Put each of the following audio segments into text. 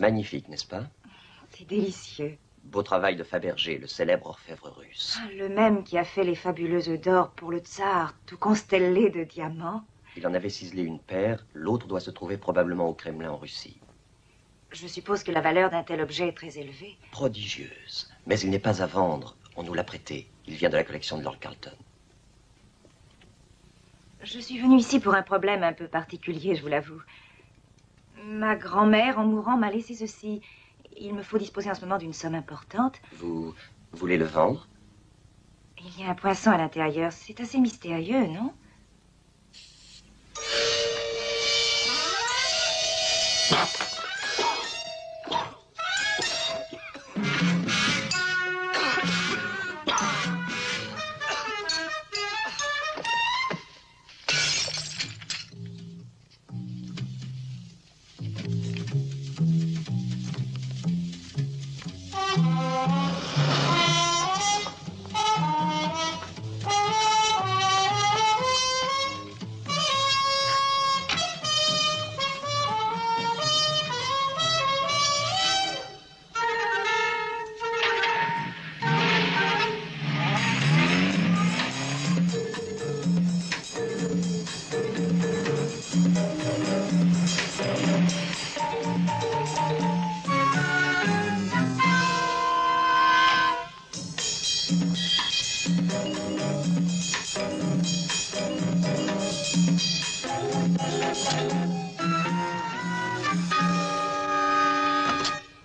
Magnifique, n'est-ce pas? C'est délicieux. Beau travail de Fabergé, le célèbre orfèvre russe. Ah, le même qui a fait les fabuleuses œufs d'or pour le tsar, tout constellé de diamants. Il en avait ciselé une paire, l'autre doit se trouver probablement au Kremlin en Russie. Je suppose que la valeur d'un tel objet est très élevée. Prodigieuse. Mais il n'est pas à vendre. On nous l'a prêté. Il vient de la collection de Lord Carlton. Je suis venue ici pour un problème un peu particulier, je vous l'avoue. Ma grand-mère, en mourant, m'a laissé ceci. Il me faut disposer en ce moment d'une somme importante. Vous voulez le vendre? Il y a un poinçon à l'intérieur. C'est assez mystérieux, non?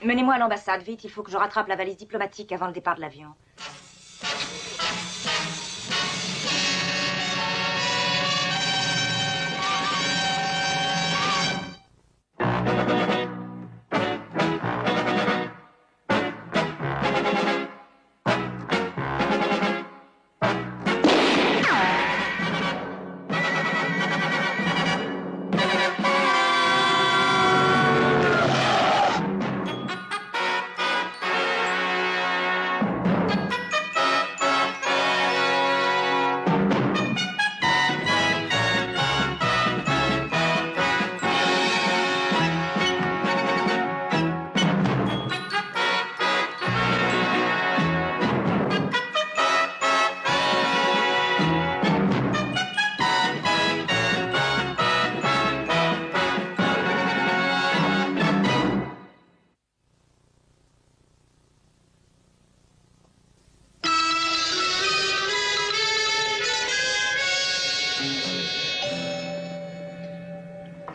Menez-moi à l'ambassade, vite. Il faut que je rattrape la valise diplomatique avant le départ de l'avion.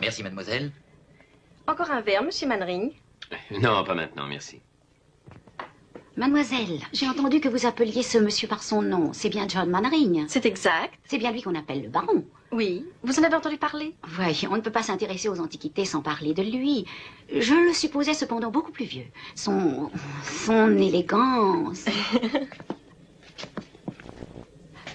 Merci, mademoiselle. Encore un verre, monsieur Mannering? Non, pas maintenant, merci. Mademoiselle, j'ai entendu que vous appeliez ce monsieur par son nom. C'est bien John Mannering. C'est exact. C'est bien lui qu'on appelle le baron. Oui. Vous en avez entendu parler? Oui, on ne peut pas s'intéresser aux antiquités sans parler de lui. Je le supposais cependant beaucoup plus vieux. Son élégance...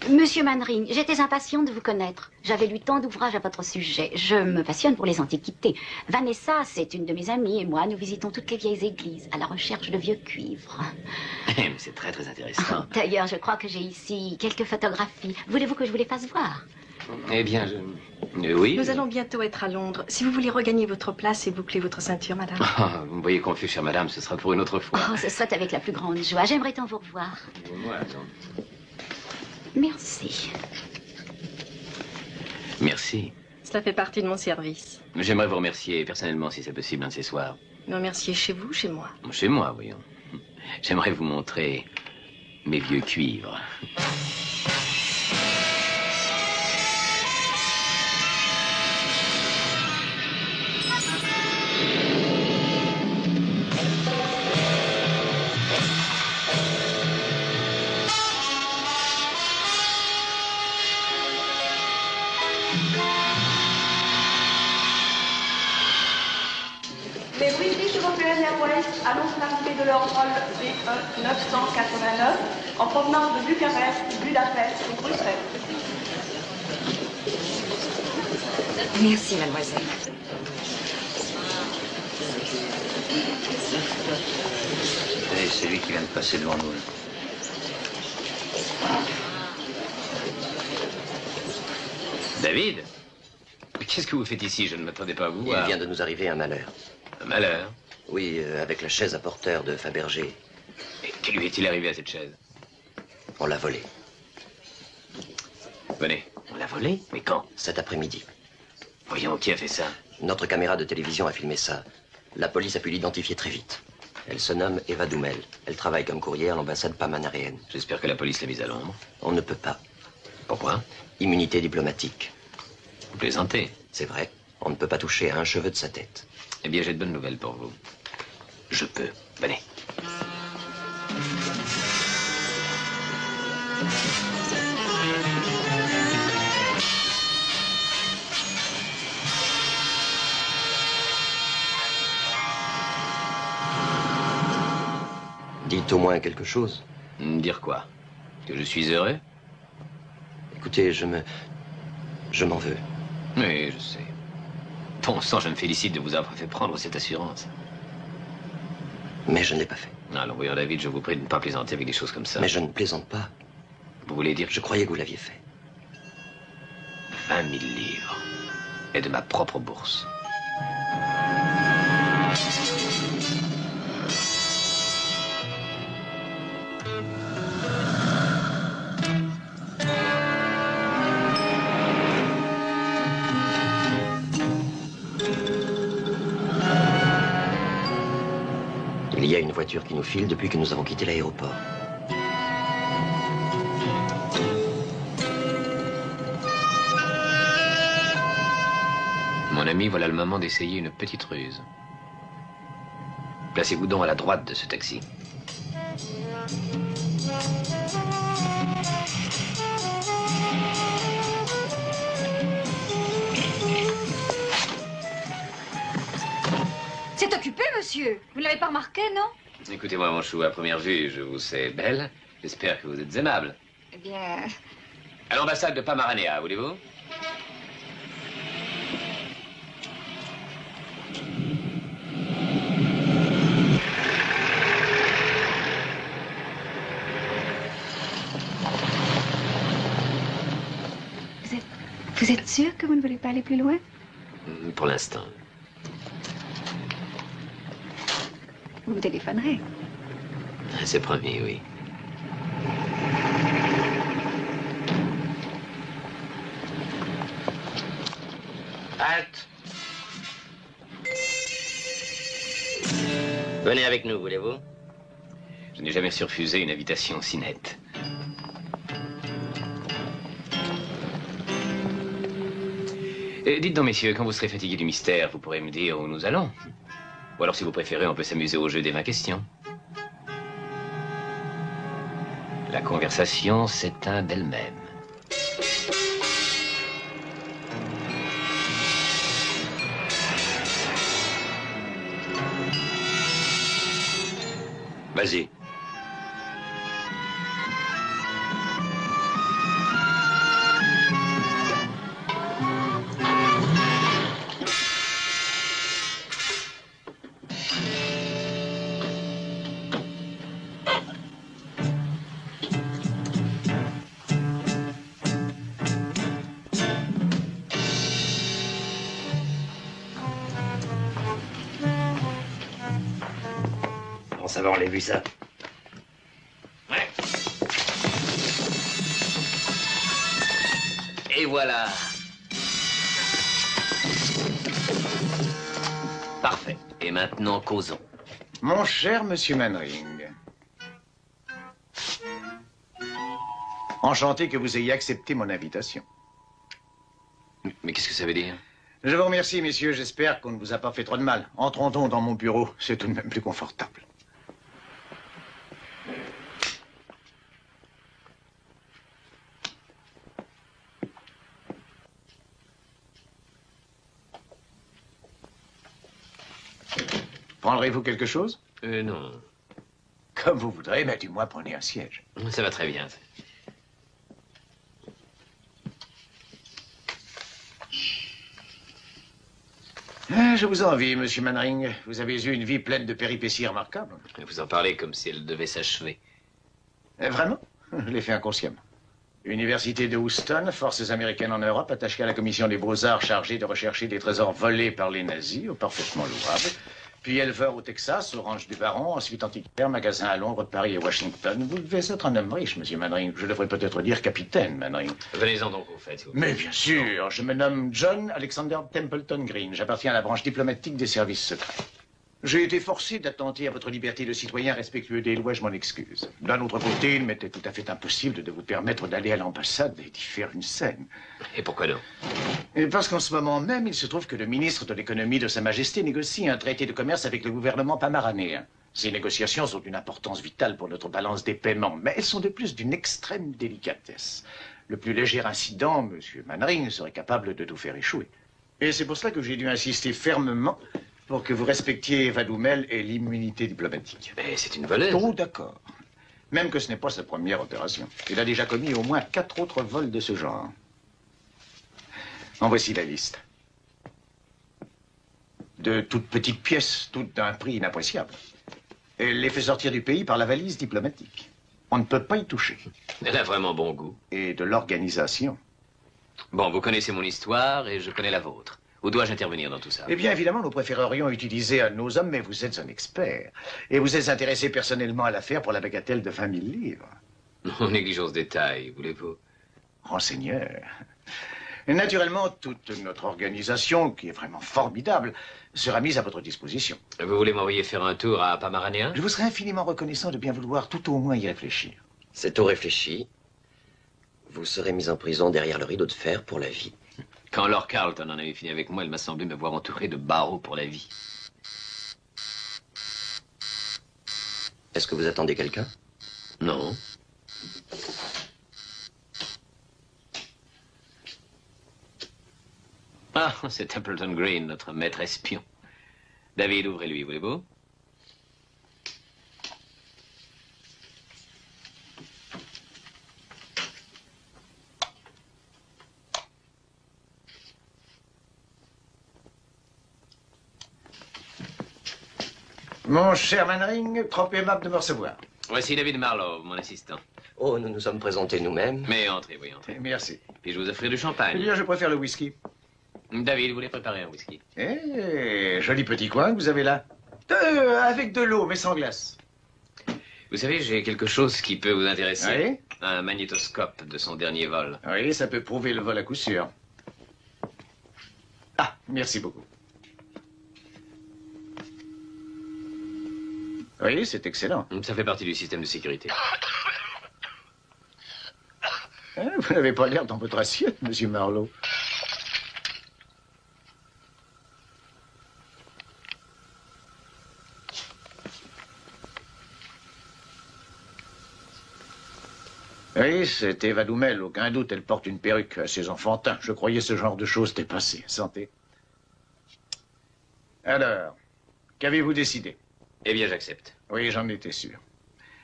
Monsieur Mannering, j'étais impatiente de vous connaître. J'avais lu tant d'ouvrages à votre sujet. Je me passionne pour les antiquités. Vanessa, c'est une de mes amies, et moi, nous visitons toutes les vieilles églises à la recherche de vieux cuivres. Mais c'est très, très intéressant. D'ailleurs, je crois que j'ai ici quelques photographies. Voulez-vous que je vous les fasse voir? Eh bien, oui. Nous allons bientôt être à Londres. Si vous voulez regagner votre place et boucler votre ceinture, madame. Ah, vous me voyez confus, chère madame, ce sera pour une autre fois. Oh, ce serait avec la plus grande joie. J'aimerais tant vous revoir. Moi, attends. Merci. Merci. Cela fait partie de mon service. J'aimerais vous remercier personnellement, si c'est possible, un de ces soirs. Me remercier chez vous, chez moi? Chez moi, voyons. J'aimerais vous montrer mes vieux cuivres. Les British European Airways annoncent l'arrivée de leur vol BE 989 en provenance de Bucarest, Budapest et Bruxelles. Merci, mademoiselle. Et c'est lui qui vient de passer devant nous. David? Mais qu'est-ce que vous faites ici? Je ne m'attendais pas à vous. Il vient de nous arriver un malheur. Un malheur? Oui, avec la chaise à porteur de Fabergé. Et que lui est-il arrivé à cette chaise? On l'a volée. Venez. On l'a volée? Mais quand? Cet après-midi. Voyons, qui a fait ça? Notre caméra de télévision a filmé ça. La police a pu l'identifier très vite. Elle se nomme Eva Doumel. Elle travaille comme courrière à l'ambassade pamanaréenne. J'espère que la police l'a mise à l'ombre. On ne peut pas. Pourquoi? Immunité diplomatique. Vous plaisantez? C'est vrai. On ne peut pas toucher à un cheveu de sa tête. Eh bien, j'ai de bonnes nouvelles pour vous. Je peux. Venez. Dites au moins quelque chose. Dire quoi? Que je suis heureux? Écoutez, je m'en veux. Oui, je sais. Bon sang, je me félicite de vous avoir fait prendre cette assurance. Mais je ne l'ai pas fait. Alors, voyons, David, je vous prie de ne pas plaisanter avec des choses comme ça. Mais je ne plaisante pas. Vous voulez dire? Je croyais que vous l'aviez fait. 20 000 livres. Et de ma propre bourse. Il y a une voiture qui nous file depuis que nous avons quitté l'aéroport. Mon ami, voilà le moment d'essayer une petite ruse. Placez-vous donc à la droite de ce taxi. C'est occupé, monsieur. Vous ne l'avez pas remarqué, non? Écoutez-moi, mon chou, à première vue, je vous sais belle. J'espère que vous êtes aimable. Eh bien... À l'ambassade de Pamaranéa, voulez-vous? Vous êtes sûr que vous ne voulez pas aller plus loin? Pour l'instant. Vous me téléphonerez. C'est promis, oui. Halte. Venez avec nous, voulez-vous? Je n'ai jamais su refuser une invitation si nette. Dites donc, messieurs, quand vous serez fatigués du mystère, vous pourrez me dire où nous allons. Ou alors, si vous préférez, on peut s'amuser au jeu des 20 questions. La conversation s'éteint d'elle-même. Vas-y. Ça va, on l'a vu ça. Ouais. Et voilà. Parfait. Et maintenant, causons. Mon cher monsieur Manring, enchanté que vous ayez accepté mon invitation. Mais qu'est-ce que ça veut dire? Je vous remercie, messieurs. J'espère qu'on ne vous a pas fait trop de mal. Entrons donc dans mon bureau. C'est tout de même plus confortable. Prendrez-vous quelque chose? Non. Comme vous voudrez, mais du moins prenez un siège. Ça va très bien. Je vous envie, monsieur Manring. Vous avez eu une vie pleine de péripéties remarquables. Vous en parlez comme si elle devait s'achever. Vraiment? Je l'ai fait inconsciemment. Université de Houston, forces américaines en Europe, attachée à la commission des beaux-arts chargée de rechercher des trésors volés par les nazis, au parfaitement louable. Puis éleveur au Texas, au ranch du Baron, ensuite antiquaire, magasin à Londres, Paris et Washington. Vous devez être un homme riche, monsieur Mannering. Je devrais peut-être dire capitaine Mannering. Venez-en donc au fait, s'il vous plaît. Mais bien sûr, je me nomme John Alexander Templeton Green. J'appartiens à la branche diplomatique des services secrets. J'ai été forcé d'attenter à votre liberté de citoyen respectueux des lois, je m'en excuse. D'un autre côté, il m'était tout à fait impossible de vous permettre d'aller à l'ambassade et d'y faire une scène. Et pourquoi non? Et parce qu'en ce moment même, il se trouve que le ministre de l'économie de Sa Majesté négocie un traité de commerce avec le gouvernement pamaranéen. Ces négociations sont d'une importance vitale pour notre balance des paiements, mais elles sont de plus d'une extrême délicatesse. Le plus léger incident, monsieur Mannering, serait capable de tout faire échouer. Et c'est pour cela que j'ai dû insister fermement pour que vous respectiez Eva Doumel et l'immunité diplomatique. Mais c'est une voleuse. Oh, d'accord. Même que ce n'est pas sa première opération. Il a déjà commis au moins 4 autres vols de ce genre. En voici la liste. De toutes petites pièces, toutes d'un prix inappréciable. Elle les fait sortir du pays par la valise diplomatique. On ne peut pas y toucher. Elle a vraiment bon goût. Et de l'organisation. Bon, vous connaissez mon histoire et je connais la vôtre. Où dois-je intervenir dans tout ça? Eh bien, évidemment, nous préférerions utiliser un de nos hommes, mais vous êtes un expert. Et vous êtes intéressé personnellement à l'affaire pour la bagatelle de 20 000 livres. Non, négligeons ce détail, voulez-vous? Renseigneur. Et naturellement, toute notre organisation, qui est vraiment formidable, sera mise à votre disposition. Vous voulez m'envoyer faire un tour à Pamaranéen? Je vous serai infiniment reconnaissant de bien vouloir tout au moins y réfléchir. C'est tout réfléchi. Vous serez mis en prison derrière le rideau de fer pour la vie. Quand Lord Carlton en avait fini avec moi, il m'a semblé me voir entouré de barreaux pour la vie. Est-ce que vous attendez quelqu'un? Non. Ah, c'est Templeton Green, notre maître espion. David, ouvrez-lui, voulez-vous? Mon cher Mannering, trop aimable de me recevoir. Voici David Marlowe, mon assistant. Oh, nous nous sommes présentés nous-mêmes. Mais entrez, voyons. Merci. Puis-je vous offrir du Eh champagne? bien, je préfère le whisky. David, vous voulez préparer un whisky? Eh, joli petit coin que vous avez là. Avec de l'eau, mais sans glace. Vous savez, j'ai quelque chose qui peut vous intéresser. Oui? Un magnétoscope de son dernier vol. Oui, ça peut prouver le vol à coup sûr. Ah, merci beaucoup. Oui, c'est excellent. Ça fait partie du système de sécurité. Hein, vous n'avez pas l'air dans votre assiette, monsieur Marlowe. Oui, c'est Eva Doumel, aucun doute. Elle porte une perruque assez enfantin. Je croyais ce genre de choses dépassé. Santé. Alors, qu'avez-vous décidé? Eh bien, j'accepte. Oui, j'en étais sûr.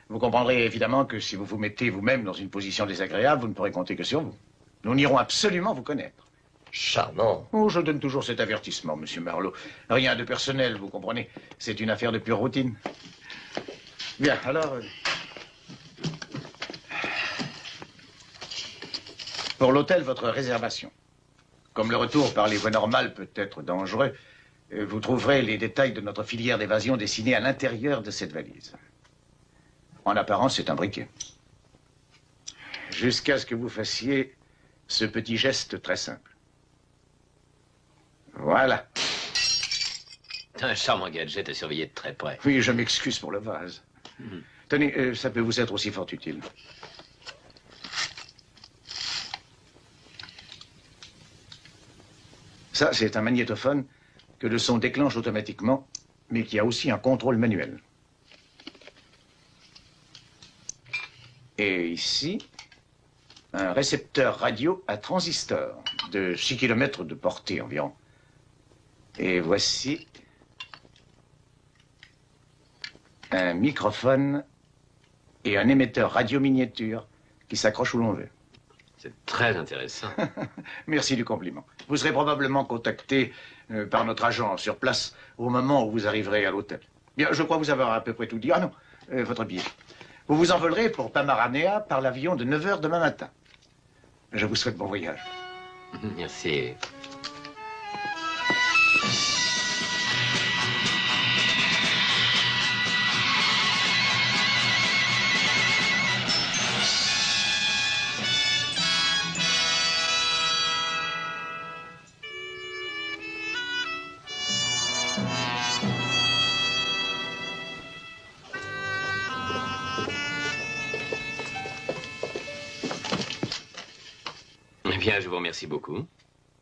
Vous comprendrez évidemment que si vous vous mettez vous-même dans une position désagréable, vous ne pourrez compter que sur vous. Nous n'irons absolument vous connaître. Charmant. Oh, je donne toujours cet avertissement, monsieur Marlowe. Rien de personnel, vous comprenez. C'est une affaire de pure routine. Bien, alors... Pour l'hôtel, votre réservation. Comme le retour par les voies normales peut être dangereux, vous trouverez les détails de notre filière d'évasion dessinés à l'intérieur de cette valise. En apparence, c'est un briquet. Jusqu'à ce que vous fassiez ce petit geste très simple. Voilà. Un charmant gadget à surveiller de très près. Oui, je m'excuse pour le vase. Tenez, ça peut vous être aussi fort utile. Ça, c'est un magnétophone que le son déclenche automatiquement, mais qui a aussi un contrôle manuel. Et ici, un récepteur radio à transistor de 6 km de portée environ. Et voici un microphone et un émetteur radio miniature qui s'accroche où l'on veut. C'est très intéressant. Merci du compliment. Vous serez probablement contacté par notre agent sur place au moment où vous arriverez à l'hôtel. Bien, je crois vous avoir à peu près tout dit. Ah non, votre billet. Vous vous envolerez pour Pamaranéa par l'avion de 9 h demain matin. Je vous souhaite bon voyage. Merci. Bien, je vous remercie beaucoup.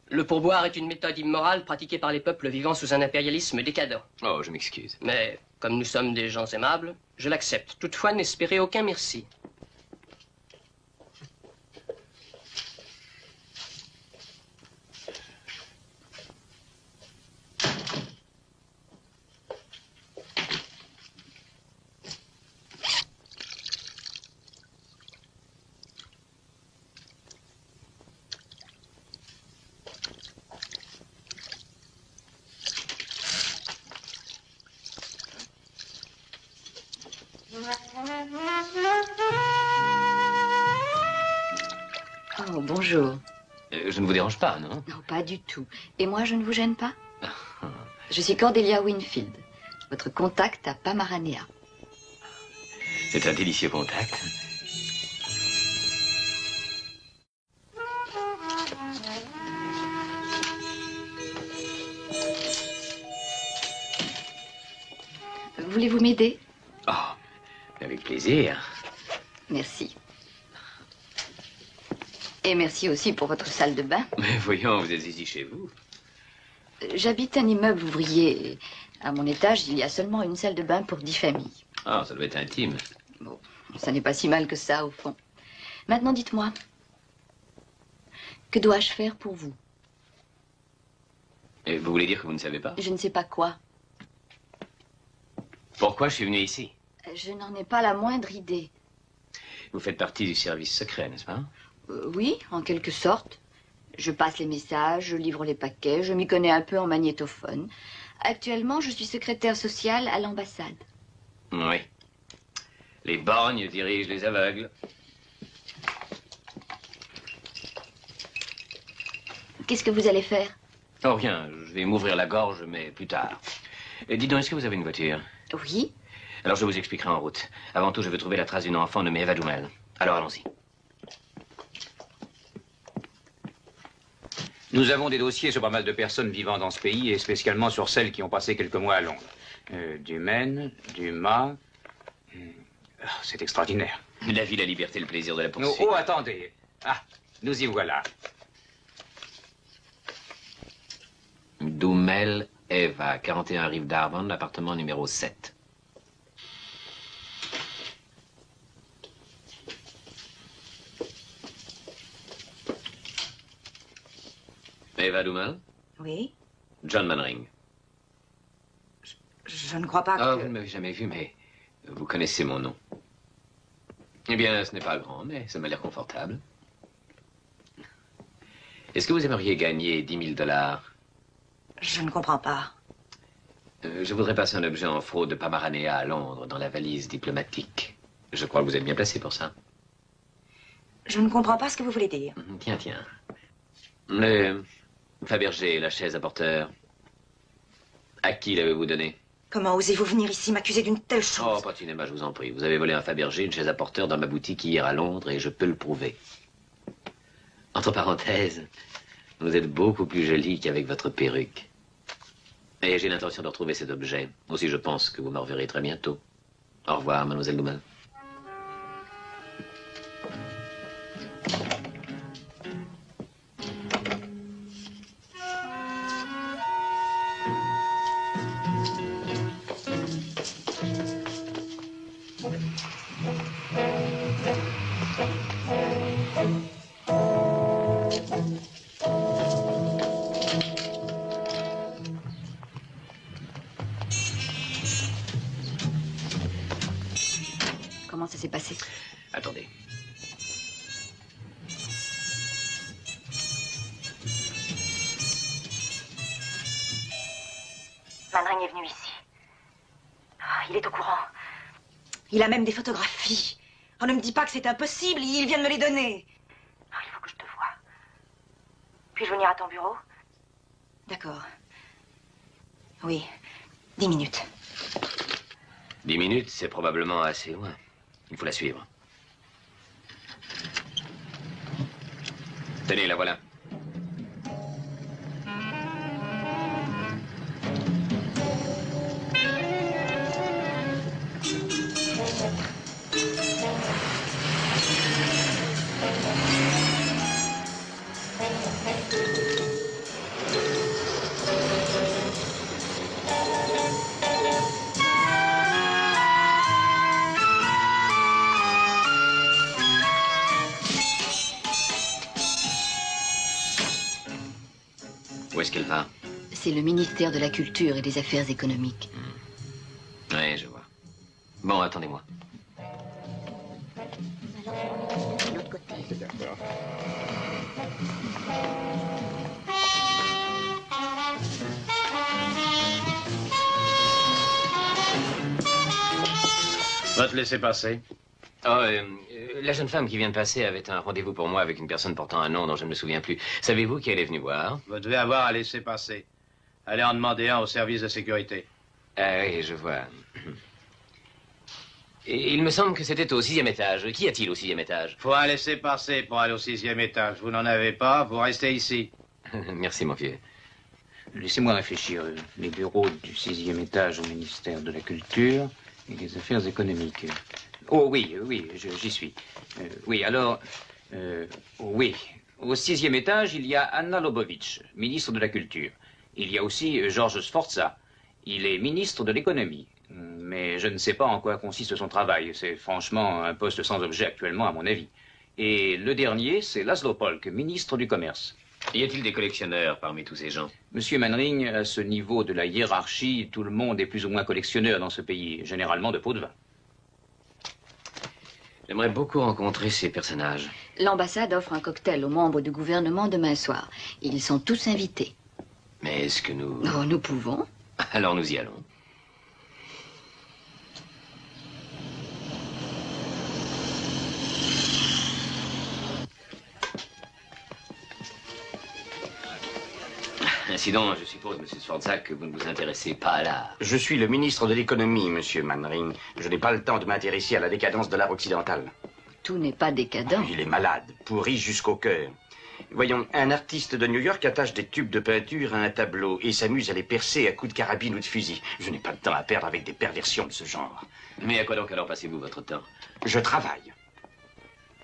Le pourboire est une méthode immorale pratiquée par les peuples vivant sous un impérialisme décadent. Oh, je m'excuse. Mais, comme nous sommes des gens aimables, je l'accepte. Toutefois, n'espérez aucun merci. Oh, bonjour. Je ne vous dérange pas, non? Non, pas du tout. Et moi, je ne vous gêne pas? Je suis Cordelia Winfield, votre contact à Pamaranea. C'est un délicieux contact. Voulez-vous m'aider? Oh, avec plaisir. Merci. Et merci aussi pour votre salle de bain. Mais voyons, vous êtes ici chez vous. J'habite un immeuble ouvrier. Et à mon étage, il y a seulement une salle de bain pour 10 familles. Ah, ça doit être intime. Bon, ça n'est pas si mal que ça, au fond. Maintenant, dites-moi, que dois-je faire pour vous? Et vous voulez dire que vous ne savez pas? Je ne sais pas quoi. Pourquoi je suis venu ici? Je n'en ai pas la moindre idée. Vous faites partie du service secret, n'est-ce pas? Oui, en quelque sorte. Je passe les messages, je livre les paquets, je m'y connais un peu en magnétophone. Actuellement, je suis secrétaire sociale à l'ambassade. Oui. Les borgnes dirigent les aveugles. Qu'est-ce que vous allez faire? Oh, rien. Je vais m'ouvrir la gorge, mais plus tard. Et dis donc, est-ce que vous avez une voiture? Oui. Alors, je vous expliquerai en route. Avant tout, je veux trouver la trace d'une enfant nommée Eva Dumel. Alors, allons-y. Nous avons des dossiers sur pas mal de personnes vivant dans ce pays, et spécialement sur celles qui ont passé quelques mois à Londres. Dumaine, Dumas... c'est extraordinaire. La vie, la liberté, le plaisir de la poursuite. Oh, attendez. Ah, nous y voilà. Dumel, Eva, 41 rive d'Arvon, appartement numéro 7. Eva Dumel? Oui? John Mannering. Je ne crois pas que... Ah, vous ne m'avez jamais vu, mais vous connaissez mon nom. Eh bien, ce n'est pas grand, mais ça m'a l'air confortable. Est-ce que vous aimeriez gagner 10 000 $? Je ne comprends pas. Je voudrais passer un objet en fraude de Pamaranea à Londres, dans la valise diplomatique. Je crois que vous êtes bien placé pour ça. Je ne comprends pas ce que vous voulez dire. Tiens, tiens. Le Fabergé, la chaise à porteur. À qui l'avez-vous donné? Comment osez-vous venir ici m'accuser d'une telle chose? Oh, Patinema, je vous en prie. Vous avez volé un Fabergé, une chaise à porteur dans ma boutique hier à Londres, et je peux le prouver. Entre parenthèses, vous êtes beaucoup plus jolie qu'avec votre perruque. Et j'ai l'intention de retrouver cet objet. Aussi, je pense que vous me reverrez très bientôt. Au revoir, mademoiselle Dumel. Comment ça s'est passé? Attendez. Mannering est venu ici. Ah, il est au courant. Il a même des photographies. On ne me dit pas que c'est impossible, il vient de me les donner. Ah, il faut que je te voie. Puis-je venir à ton bureau? D'accord. Oui, 10 minutes. 10 minutes, c'est probablement assez loin. Il faut la suivre. Tenez, la voilà. Où est-ce qu'elle va? C'est le ministère de la Culture et des Affaires économiques. Oui, je vois. Bon, attendez-moi. Va te laisser passer. Oh, la jeune femme qui vient de passer avait un rendez-vous pour moi avec une personne portant un nom dont je ne me souviens plus. Savez-vous qui elle est venue voir? Vous devez avoir à laisser passer. Allez en demander un au service de sécurité. Ah oui, je vois. Et il me semble que c'était au 6e étage. Qu'y a-t-il au 6e étage? Faut un laisser passer pour aller au 6e étage. Vous n'en avez pas, vous restez ici. Merci, mon vieux. Laissez-moi réfléchir. Les bureaux du 6e étage au ministère de la Culture et des Affaires économiques. Oh oui, j'y suis. Oui, alors, oui. Au 6e étage, il y a Anna Lobovitch, ministre de la Culture. Il y a aussi Georges Sforza. Il est ministre de l'économie. Mais je ne sais pas en quoi consiste son travail. C'est franchement un poste sans objet actuellement, à mon avis. Et le dernier, c'est Laszlo Polk, ministre du Commerce. Y a-t-il des collectionneurs parmi tous ces gens? Monsieur Manring, à ce niveau de la hiérarchie, tout le monde est plus ou moins collectionneur dans ce pays, généralement de pots de vin. J'aimerais beaucoup rencontrer ces personnages. L'ambassade offre un cocktail aux membres du gouvernement demain soir. Ils sont tous invités. Mais est-ce que nous... Oh, nous pouvons. Alors nous y allons. Ainsi donc, je suppose, Monsieur Sforza, que vous ne vous intéressez pas à l'art. Je suis le ministre de l'économie, Monsieur Manring. Je n'ai pas le temps de m'intéresser à la décadence de l'art occidental. Tout n'est pas décadent. Il est malade, pourri jusqu'au cœur. Voyons, un artiste de New York attache des tubes de peinture à un tableau et s'amuse à les percer à coups de carabine ou de fusil. Je n'ai pas de temps à perdre avec des perversions de ce genre. Mais à quoi donc alors passez-vous votre temps? Je travaille.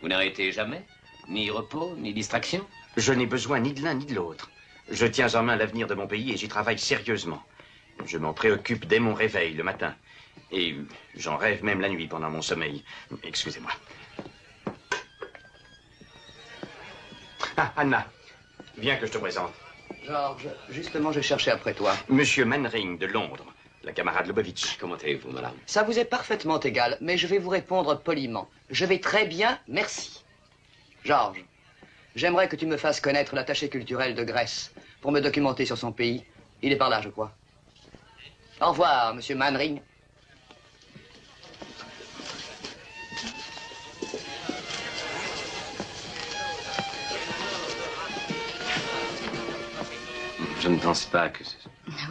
Vous n'arrêtez jamais? Ni repos, ni distraction? Je n'ai besoin ni de l'un ni de l'autre. Je tiens en main l'avenir de mon pays et j'y travaille sérieusement. Je m'en préoccupe dès mon réveil le matin. Et j'en rêve même la nuit pendant mon sommeil. Excusez-moi. Ah, Anna, viens que je te présente. Georges, justement, je cherchais après toi. Monsieur Manring de Londres, la camarade Lobovitch. Comment allez-vous, madame? Ça vous est parfaitement égal, mais je vais vous répondre poliment. Je vais très bien, merci. Georges, j'aimerais que tu me fasses connaître l'attaché culturel de Grèce pour me documenter sur son pays. Il est par là, je crois. Au revoir, monsieur Manring. Je ne pense pas que...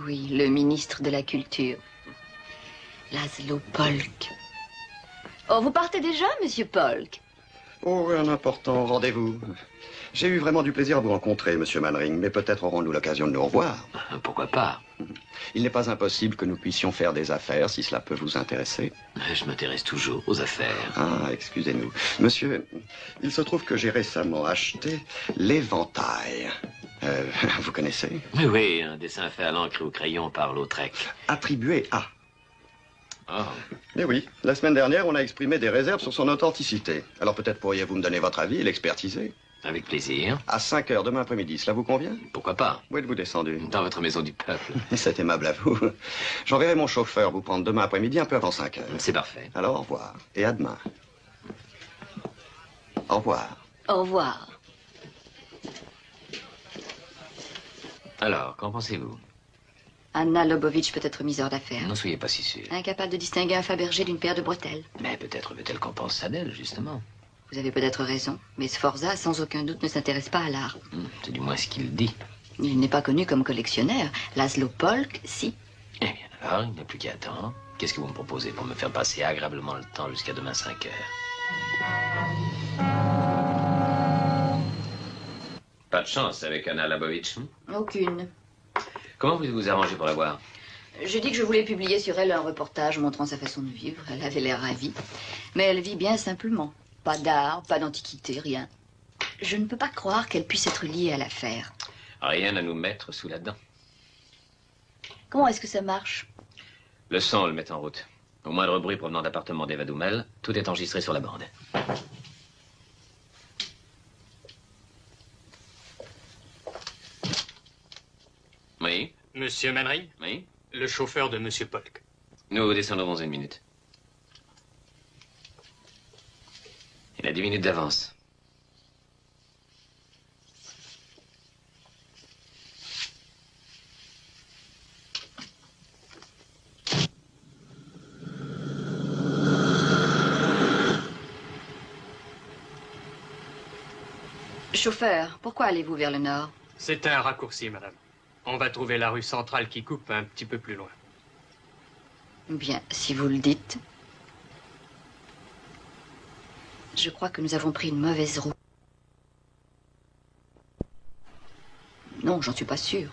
Oui, le ministre de la Culture. Laszlo Polk. Oh, vous partez déjà, monsieur Polk? Oh, un important rendez-vous. J'ai eu vraiment du plaisir à vous rencontrer, monsieur Manring, mais peut-être aurons-nous l'occasion de nous revoir. Pourquoi pas? Il n'est pas impossible que nous puissions faire des affaires, si cela peut vous intéresser. Je m'intéresse toujours aux affaires. Ah, excusez-nous. Monsieur, il se trouve que j'ai récemment acheté l'Éventail. Vous connaissez? Oui, oui, un dessin fait à l'encre et au crayon par Lautrec. Attribué à. Oh. Mais oui, la semaine dernière, on a exprimé des réserves sur son authenticité. Alors peut-être pourriez-vous me donner votre avis et l'expertiser? Avec plaisir. À 5 heures demain après-midi, cela vous convient? Pourquoi pas? Où êtes-vous descendu? Dans votre maison du peuple. C'est aimable à vous. J'enverrai mon chauffeur vous prendre demain après-midi un peu avant 5 heures. C'est parfait. Alors au revoir et à demain. Au revoir. Au revoir. Alors, qu'en pensez-vous? Anna Lobovitch peut être mise hors d'affaire. N'en soyez pas si sûr. Incapable de distinguer un Fabergé d'une paire de bretelles. Mais peut-être veut-elle qu'on pense ça d'elle, justement. Vous avez peut-être raison, mais Sforza, sans aucun doute, ne s'intéresse pas à l'art. C'est du moins ce qu'il dit. Il n'est pas connu comme collectionneur. Laszlo Polk, si. Eh bien alors, il n'y a plus qu'à attendre. Qu'est-ce que vous me proposez pour me faire passer agréablement le temps jusqu'à demain 5 heures? Pas de chance avec Anna Lobovitch. Aucune. Comment vous vous arrangez pour la voir? J'ai dit que je voulais publier sur elle un reportage montrant sa façon de vivre. Elle avait l'air ravie. Mais elle vit bien simplement. Pas d'art, pas d'antiquité, rien. Je ne peux pas croire qu'elle puisse être liée à l'affaire. Rien à nous mettre sous la dent. Comment est-ce que ça marche? Le son le met en route. Au moindre bruit provenant d'appartement d'Eva Doumel, tout est enregistré sur la bande. Monsieur Manring? Oui? Le chauffeur de Monsieur Polk. Nous descendons dans 1 minute. Il a 10 minutes d'avance. Chauffeur, pourquoi allez-vous vers le nord? C'est un raccourci, madame. On va trouver la rue centrale qui coupe un petit peu plus loin. Bien, si vous le dites. Je crois que nous avons pris une mauvaise route. Non, j'en suis pas sûre.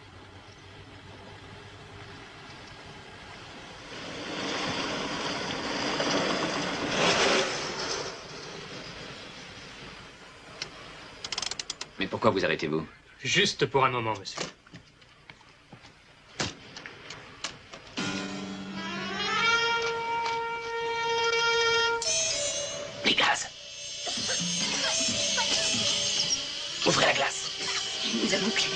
Mais pourquoi vous arrêtez-vous? Juste pour un moment, monsieur. Les gaz. Ouvrez la glace. Nous avons clé.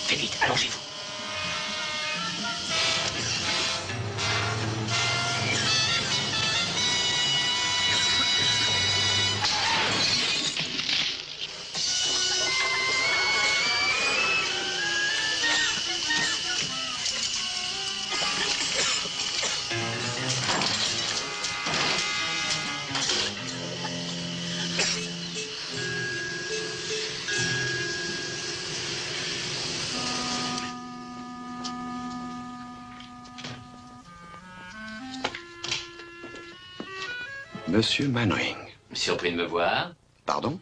Faites vite, allongez-vous. Monsieur Manring. Surpris de me voir? Pardon?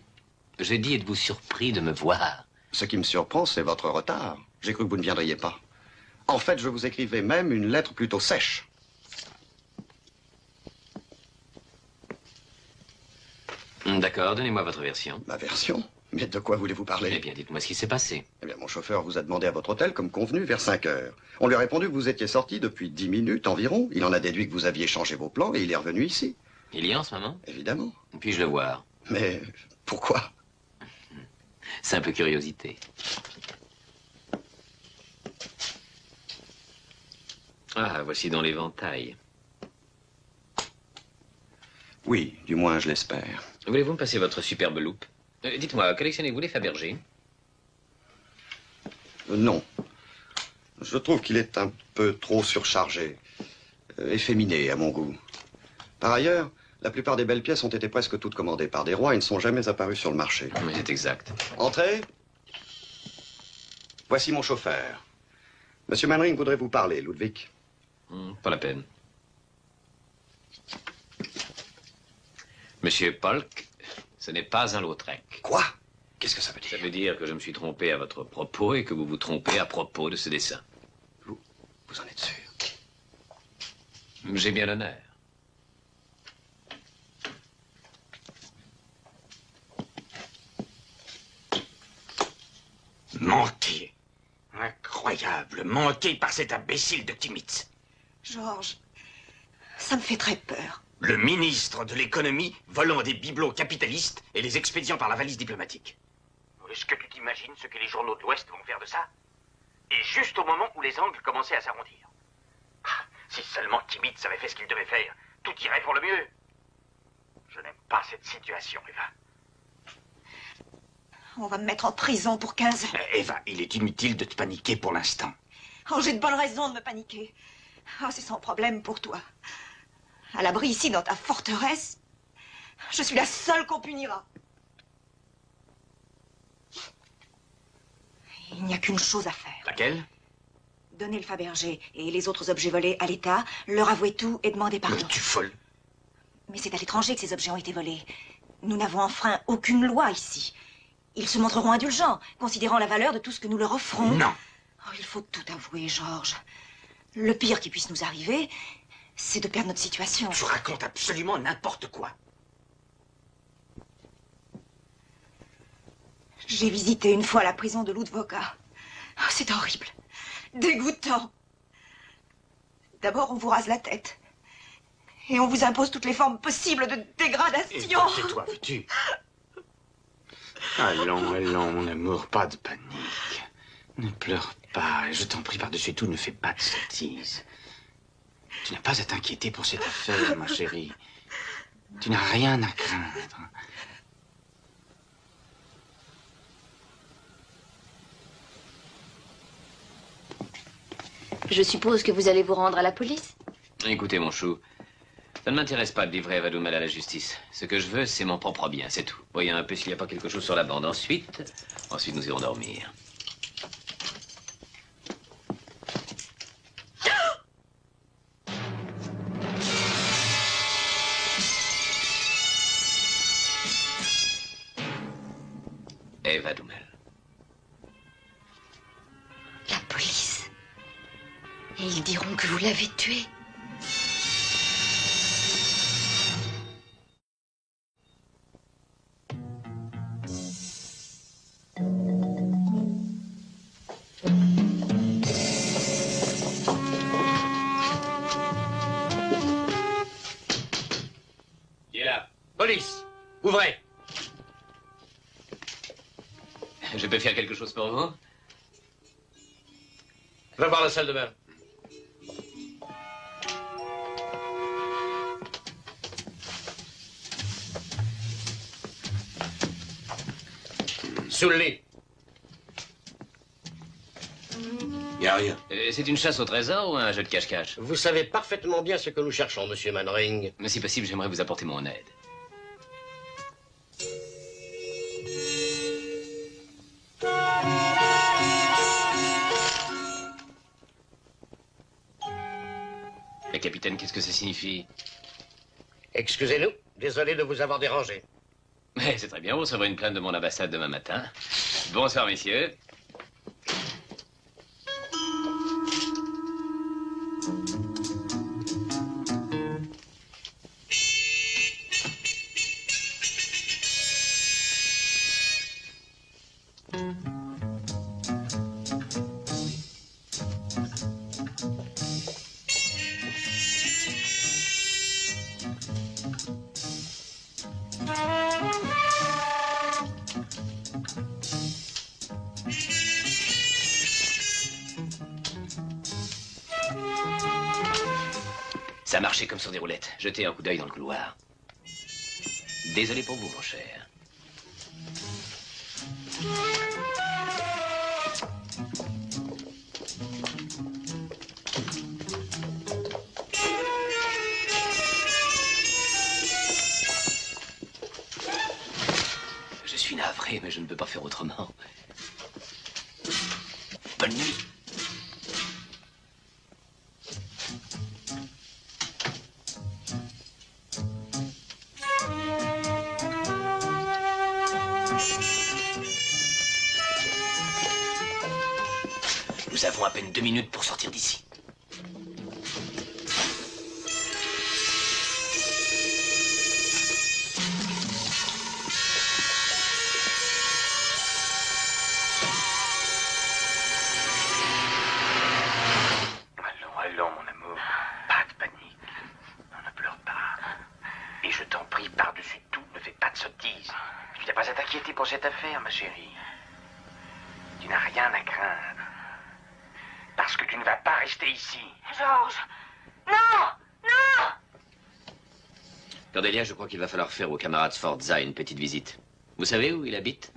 J'ai dit, êtes-vous surpris de me voir? Ce qui me surprend, c'est votre retard. J'ai cru que vous ne viendriez pas. En fait, je vous écrivais même une lettre plutôt sèche. D'accord, donnez-moi votre version. Ma version? Mais de quoi voulez-vous parler? Eh bien, dites-moi ce qui s'est passé. Eh bien, mon chauffeur vous a demandé à votre hôtel, comme convenu, vers 5 heures. On lui a répondu que vous étiez sorti depuis 10 minutes environ. Il en a déduit que vous aviez changé vos plans et il est revenu ici. Il y est en ce moment? Évidemment. Puis-je le voir? Mais pourquoi? Simple curiosité. Ah, voici dans l'éventail. Oui, du moins je l'espère. Voulez-vous me passer votre superbe loupe? Dites-moi, collectionnez-vous les Fabergé? Non. Je trouve qu'il est un peu trop surchargé. Efféminé, à mon goût. Par ailleurs, la plupart des belles pièces ont été presque toutes commandées par des rois et ne sont jamais apparues sur le marché. Mais c'est exact. Entrez. Voici mon chauffeur. Monsieur Manring voudrait vous parler, Ludwig. Pas la peine. Monsieur Polk, ce n'est pas un Lautrec. Quoi? Qu'est-ce que ça veut dire? Ça veut dire que je me suis trompé à votre propos et que vous vous trompez à propos de ce dessin. Vous en êtes sûr? J'ai bien l'honneur. Manqué. Incroyable. Manqué par cet imbécile de Timitz. Georges, ça me fait très peur. Le ministre de l'économie volant des bibelots capitalistes et les expédiant par la valise diplomatique. Est-ce que tu t'imagines ce que les journaux de l'Ouest vont faire de ça? Et juste au moment où les angles commençaient à s'arrondir. Ah, si seulement Timitz avait fait ce qu'il devait faire, tout irait pour le mieux. Je n'aime pas cette situation, Eva. On va me mettre en prison pour 15 ans. Eva, il est inutile de te paniquer pour l'instant. Oh, j'ai de bonnes raisons de me paniquer. Oh, c'est sans problème pour toi. À l'abri ici, dans ta forteresse, je suis la seule qu'on punira. Il n'y a qu'une chose à faire. Laquelle? Donner le Fabergé et les autres objets volés à l'État, leur avouer tout et demander pardon. Mais tu folle. Mais c'est à l'étranger que ces objets ont été volés. Nous n'avons enfreint aucune loi ici. Ils se montreront indulgents, considérant la valeur de tout ce que nous leur offrons. Non. Oh, il faut tout avouer, Georges. Le pire qui puisse nous arriver, c'est de perdre notre situation. Tu racontes absolument n'importe quoi. J'ai visité une fois la prison de Ludvoka. Oh, c'est horrible. Dégoûtant. D'abord, on vous rase la tête. Et on vous impose toutes les formes possibles de dégradation. Tais-toi, veux-tu? Allons, allons, mon amour, pas de panique. Ne pleure pas, et je t'en prie par-dessus tout, ne fais pas de sottises. Tu n'as pas à t'inquiéter pour cette affaire, ma chérie. Tu n'as rien à craindre. Je suppose que vous allez vous rendre à la police? Écoutez, mon chou, ça ne m'intéresse pas de livrer Eva Doumel à la justice. Ce que je veux, c'est mon propre bien, c'est tout. Voyez un peu s'il n'y a pas quelque chose sur la bande. Ensuite, nous irons dormir. Eva Doumel. La police. Et ils diront que vous l'avez tué. Qui est là? Police! Ouvrez! Je peux faire quelque chose pour vous? Va voir la salle de bain. Sous le lit. Y a rien. C'est une chasse au trésor ou un jeu de cache-cache? Vous savez parfaitement bien ce que nous cherchons, monsieur Manring. Mais si possible, j'aimerais vous apporter mon aide. Mais capitaine, qu'est-ce que ça signifie? Excusez-nous, désolé de vous avoir dérangé. Mais c'est très bien, vous recevrez une plainte de mon ambassade demain matin. Bonsoir, messieurs. Ça marchait comme sur des roulettes. Jetez un coup d'œil dans le couloir. Désolé pour vous, mon cher. Je suis navré, mais je ne peux pas faire autrement. Bonne nuit. Nous avons à peine 2 minutes pour sortir d'ici. Allons, mon amour. Pas de panique. Non, ne pleure pas. Et je t'en prie, par-dessus tout, ne fais pas de sottises. Tu n'as pas à t'inquiéter pour cette affaire, ma chérie. Tu n'as rien à craindre. Parce que tu ne vas pas rester ici. Georges! Non! Non! Cordelia, je crois qu'il va falloir faire au camarade Sforza une petite visite. Vous savez où il habite?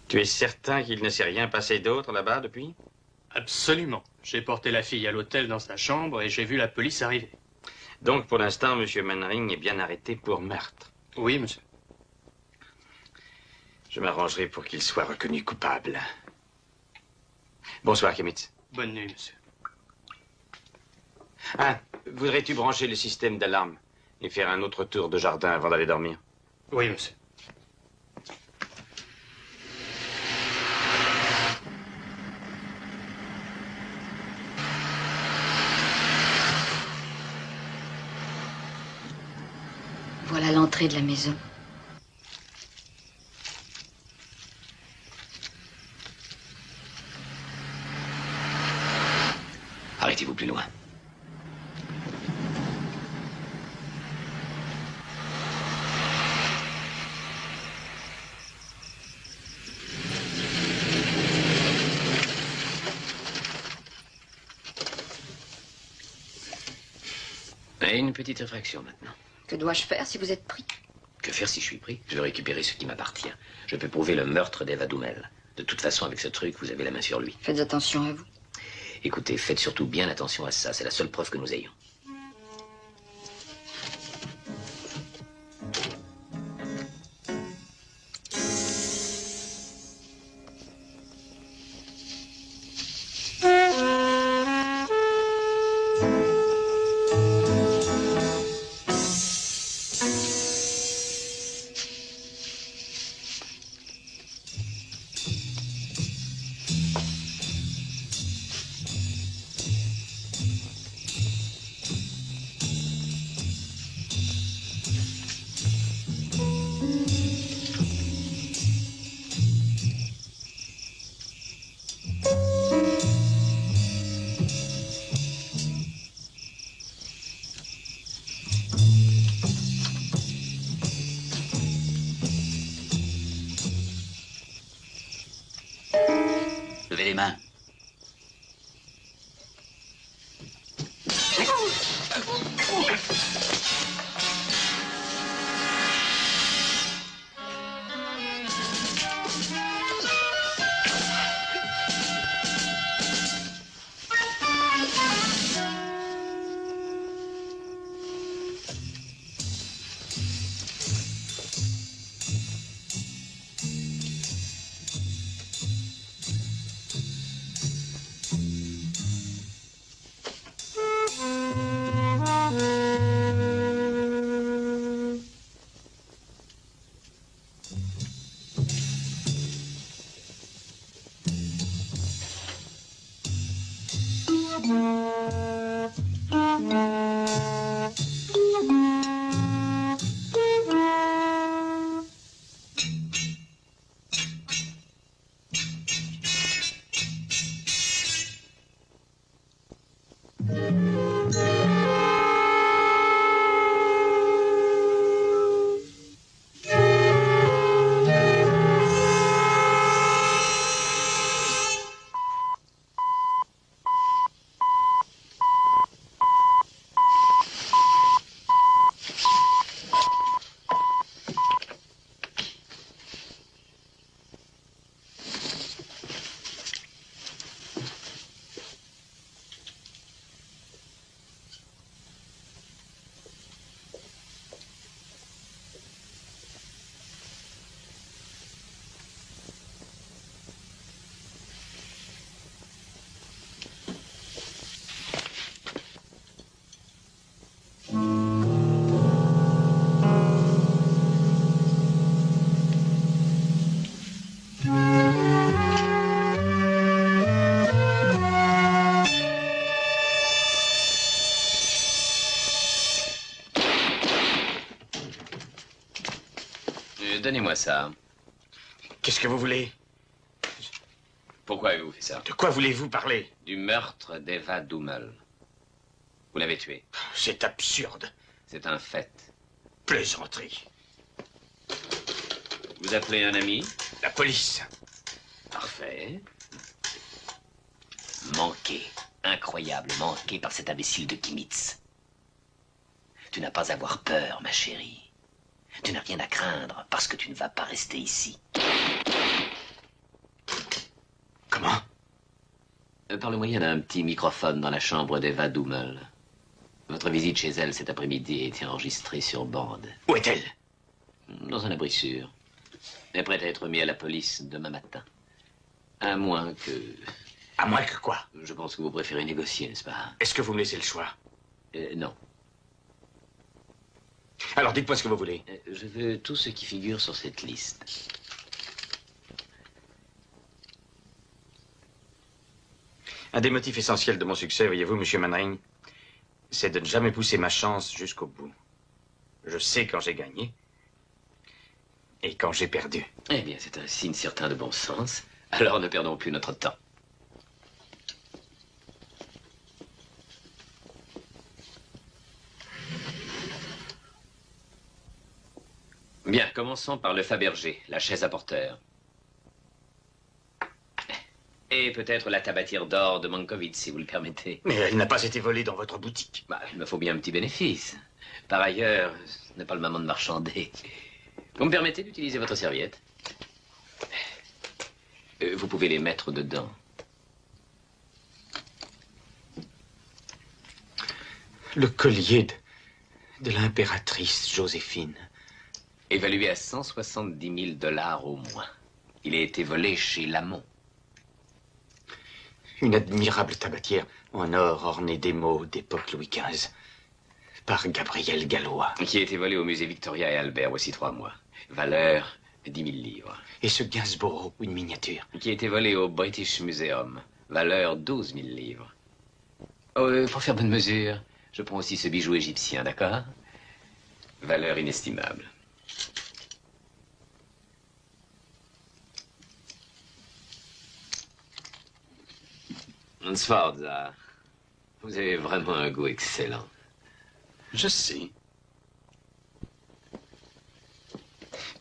Tu es certain qu'il ne s'est rien passé d'autre là-bas depuis? Absolument. J'ai porté la fille à l'hôtel dans sa chambre et j'ai vu la police arriver. Donc, pour l'instant, monsieur Manring est bien arrêté pour meurtre. Oui, monsieur. Je m'arrangerai pour qu'il soit reconnu coupable. Bonsoir, Kemitz. Bonne nuit, monsieur. Ah, voudrais-tu brancher le système d'alarme et faire un autre tour de jardin avant d'aller dormir? Oui, monsieur. Voilà l'entrée de la maison. Arrêtez-vous plus loin. Et une petite infraction maintenant. Que dois-je faire si vous êtes pris? Que faire si je suis pris? Je vais récupérer ce qui m'appartient. Je peux prouver le meurtre d'Eva Doumel. De toute façon, avec ce truc, vous avez la main sur lui. Faites attention à vous. Écoutez, faites surtout bien attention à ça. C'est la seule preuve que nous ayons. Levez les mains. Donnez-moi ça. Qu'est-ce que vous voulez? Pourquoi avez-vous fait ça? De quoi voulez-vous parler? Du meurtre d'Eva Doumel. Vous l'avez tuée. C'est absurde. C'est un fait. Plaisanterie. Vous appelez un ami? La police. Parfait. Manqué. Incroyable, manqué par cet imbécile de Kimitz. Tu n'as pas à avoir peur, ma chérie. Tu n'as rien à craindre parce que tu ne vas pas rester ici. Comment? Par le moyen d'un petit microphone dans la chambre d'Eva Doumel. Votre visite chez elle cet après-midi a été enregistrée sur bande. Où est-elle? Dans un abri sûr. Elle est prête à être mise à la police demain matin. À moins que... À moins que quoi? Je pense que vous préférez négocier, n'est-ce pas? Est-ce que vous me laissez le choix? Non. Alors dites-moi ce que vous voulez. Je veux tout ce qui figure sur cette liste. Un des motifs essentiels de mon succès, voyez-vous, monsieur Manring, c'est de ne jamais pousser ma chance jusqu'au bout. Je sais quand j'ai gagné et quand j'ai perdu. Eh bien, c'est un signe certain de bon sens. Alors ne perdons plus notre temps. Bien, commençons par le Fabergé, la chaise à porteur. Et peut-être la tabatière d'or de Mankiewicz, si vous le permettez. Mais elle n'a pas été volée dans votre boutique. Bah, il me faut bien un petit bénéfice. Par ailleurs, ce n'est pas le moment de marchander. Vous me permettez d'utiliser votre serviette? Vous pouvez les mettre dedans. Le collier de l'impératrice Joséphine. Évalué à 170 000 $ au moins. Il a été volé chez Lamont. Une admirable tabatière en or ornée d'émaux d'époque Louis XV. Par Gabriel Gallois. Qui a été volé au musée Victoria et Albert, voici 3 mois. Valeur 10 000 livres. Et ce Gainsborough, une miniature. Qui a été volé au British Museum. Valeur 12 000 livres. Oh, pour faire bonne mesure, je prends aussi ce bijou égyptien, d'accord? Valeur inestimable. Sforza, vous avez vraiment un goût excellent. Je sais.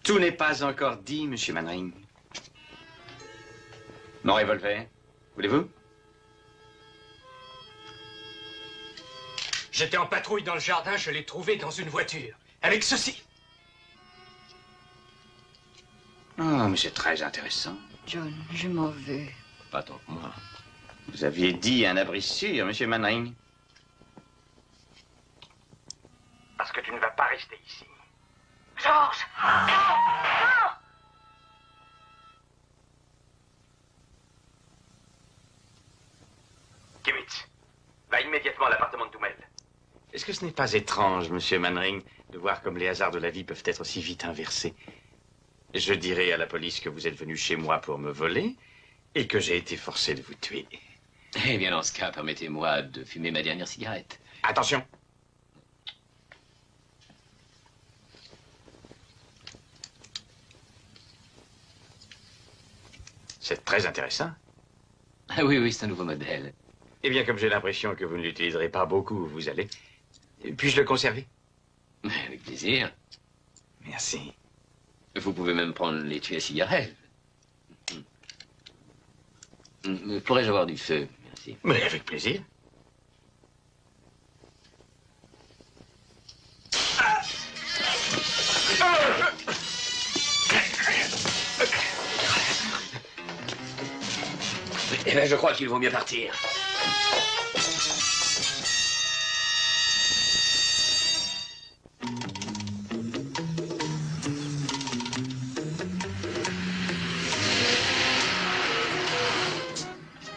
Tout n'est pas encore dit, Monsieur Mannering. Mon revolver, voulez-vous? J'étais en patrouille dans le jardin, je l'ai trouvé dans une voiture. Avec ceci. Oh, mais c'est très intéressant. John, je m'en veux. Pas tant que moi. Vous aviez dit un abri sûr, Monsieur Mannering. Parce que tu ne vas pas rester ici. Georges! Non! Non! Kimitz, va immédiatement à l'appartement de Doumel. Est-ce que ce n'est pas étrange, Monsieur Mannering, de voir comme les hasards de la vie peuvent être si vite inversés? Je dirai à la police que vous êtes venu chez moi pour me voler et que j'ai été forcé de vous tuer. Eh bien, dans ce cas, permettez-moi de fumer ma dernière cigarette. Attention. C'est très intéressant. Ah oui, oui, c'est un nouveau modèle. Eh bien, comme j'ai l'impression que vous ne l'utiliserez pas beaucoup, vous allez... Puis-je le conserver? Avec plaisir. Merci. Vous pouvez même prendre l'étui à cigarette. Pourrais-je avoir du feu? Merci. Mais avec plaisir. Eh bien, je crois qu'il vaut mieux partir.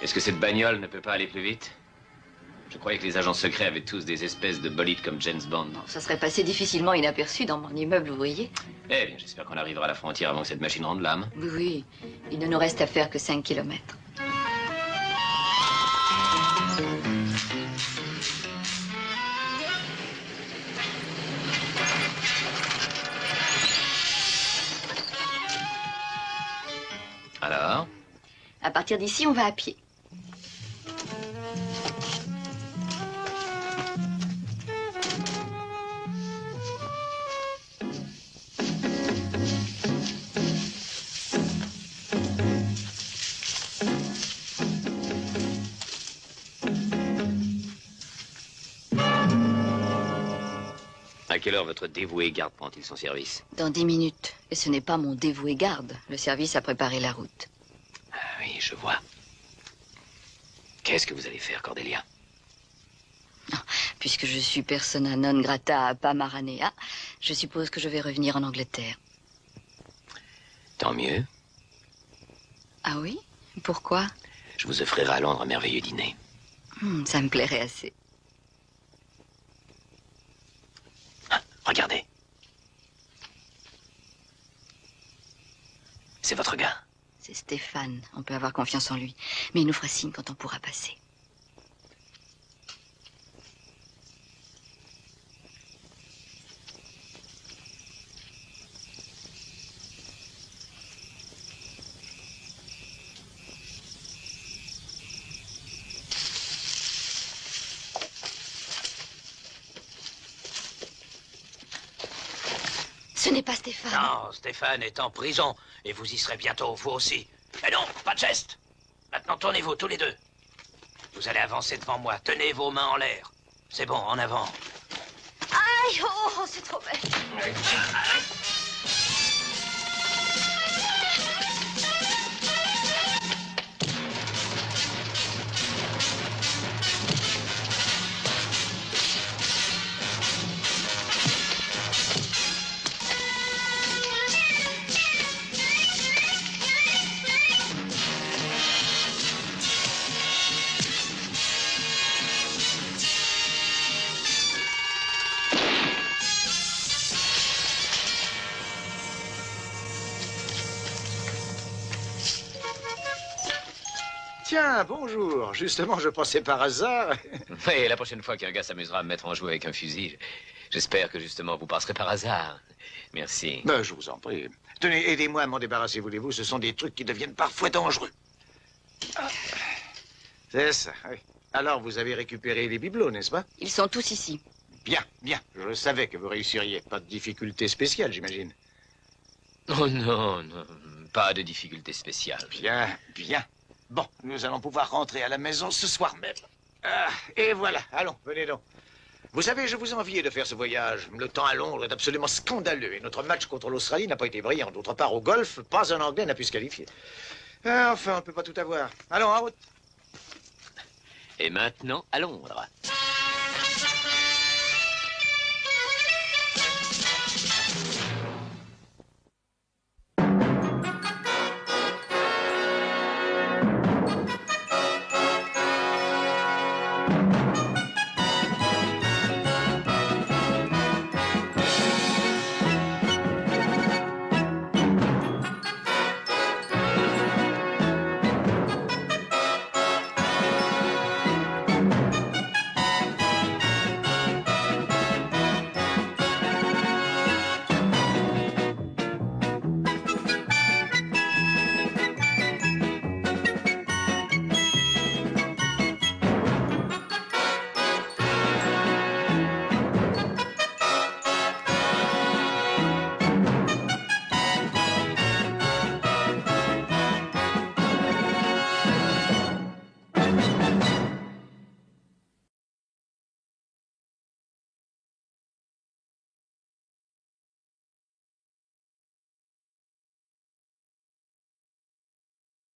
Est-ce que cette bagnole ne peut pas aller plus vite? Je croyais que les agents secrets avaient tous des espèces de bolides comme James Bond. Ça serait passé difficilement inaperçu dans mon immeuble ouvrier. Eh bien, j'espère qu'on arrivera à la frontière avant que cette machine rende l'âme. Oui, oui. Il ne nous reste à faire que 5 kilomètres. Alors? À partir d'ici, on va à pied. À quelle heure votre dévoué garde prend-il son service? Dans 10 minutes. Et ce n'est pas mon dévoué garde. Le service a préparé la route. Ah oui, je vois. Qu'est-ce que vous allez faire, Cordelia? Puisque je suis persona non grata à Pamaranea, je suppose que je vais revenir en Angleterre. Tant mieux. Ah oui? Pourquoi? Je vous offrirai à Londres un merveilleux dîner. Ça me plairait assez. Regardez. C'est votre gars. C'est Stéphane. On peut avoir confiance en lui. Mais il nous fera signe quand on pourra passer. Ce n'est pas Stéphane. Non, Stéphane est en prison et vous y serez bientôt, vous aussi. Mais non, pas de geste. Maintenant, tournez-vous tous les deux. Vous allez avancer devant moi. Tenez vos mains en l'air. C'est bon, en avant. Aïe, oh, c'est trop bête. Tiens, bonjour. Justement, je pensais par hasard. Oui, la prochaine fois qu'un gars s'amusera à me mettre en jouet avec un fusil, j'espère que justement vous passerez par hasard. Merci. Ben, je vous en prie. Tenez, aidez-moi à m'en débarrasser, voulez-vous. Ce sont des trucs qui deviennent parfois dangereux. Ah. C'est ça, oui. Alors, vous avez récupéré les bibelots, n'est-ce pas? Ils sont tous ici. Bien, bien. Je savais que vous réussiriez. Pas de difficulté spéciale, j'imagine. Oh non, non, pas de difficulté spéciale. Bien, bien. Bon, nous allons pouvoir rentrer à la maison ce soir même. Ah, et voilà, allons, venez donc. Vous savez, je vous enviais de faire ce voyage. Le temps à Londres est absolument scandaleux. Et notre match contre l'Australie n'a pas été brillant. D'autre part, au golf, pas un Anglais n'a pu se qualifier. Ah, enfin, on ne peut pas tout avoir. Allons, en route. Et maintenant, à Londres.